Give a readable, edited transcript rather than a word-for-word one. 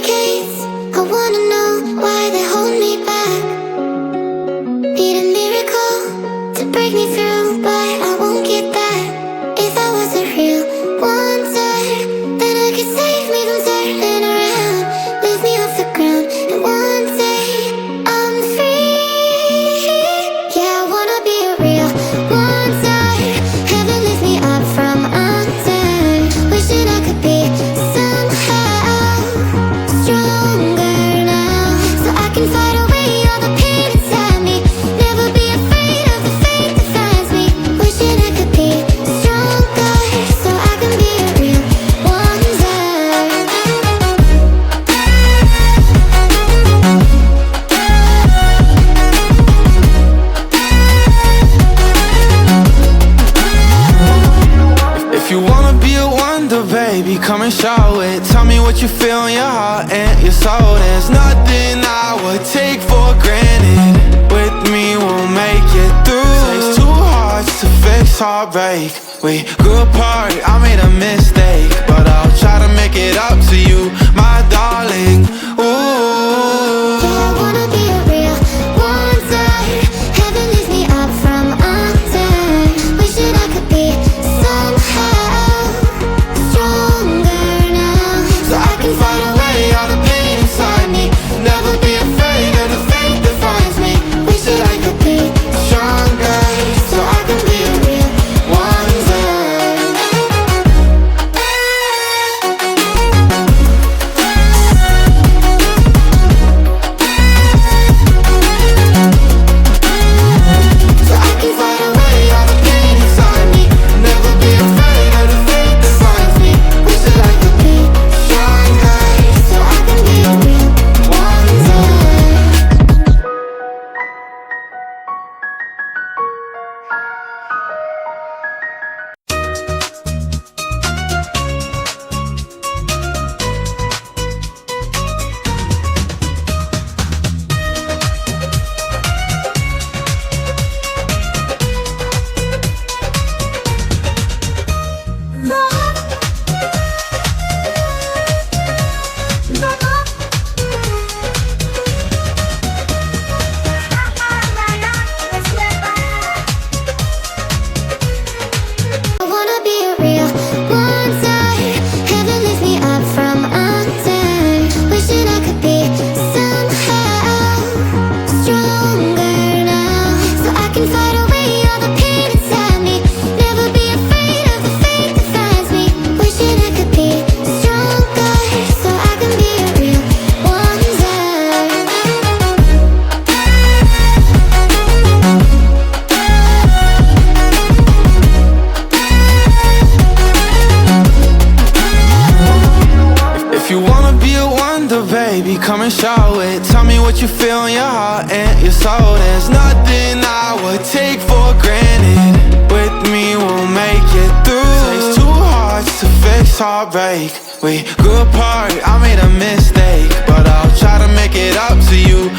complicates. I wanna know why they hold me back. Need a miracle to break me through, but I won't get that. If I was a real wonder, then I could save me from turning around, lift me off the ground, and one day I'm free. Yeah, I wanna be a real wonder. Heaven lift me up from under. Wishing I could be somehow stronger now, so I can fight away all the pain inside me. Never be afraid of the fate that finds me. Wishing I could be stronger, so I can be a real wonder. If you wanna be a wonder, baby, come and show it. Tell me what you feel in your heart and your soul. There's nothing I would take for granted. With me, we'll make it through. Takes two hearts to fix heartbreak. We grew apart, I made a mistake, but I'll try to make it up to you, my darling. Ooh. Yeah, I wanna be a real wonder. Heaven lifts me up from under. Wishing I could be somehow stronger now, So I can fight away all the pain inside me. Never be afraid of the fate that finds me. wishing I could be Stronger, so I can be a real wonder. so I can fight away all the pain inside me. Never be afraid of the fate that finds me. Wishing I could be stronger, so I can be a real wonder. I wanna be a real wonder. Heaven lifts me up from under. Wishing I could be somehow stronger now, so I can fight away all the pain inside me. Never be afraid of the fate that finds me. Wishing I could be stronger, so I can be a real wonder. If you wanna be a wonder, baby, come and show it. Tell me what you feel in your heart and your soul. There's nothing I would take for granted. With me, we'll make it through. Takes two hearts to fix heartbreak. We grew apart, I made a mistake, but I'll try to make it up to you,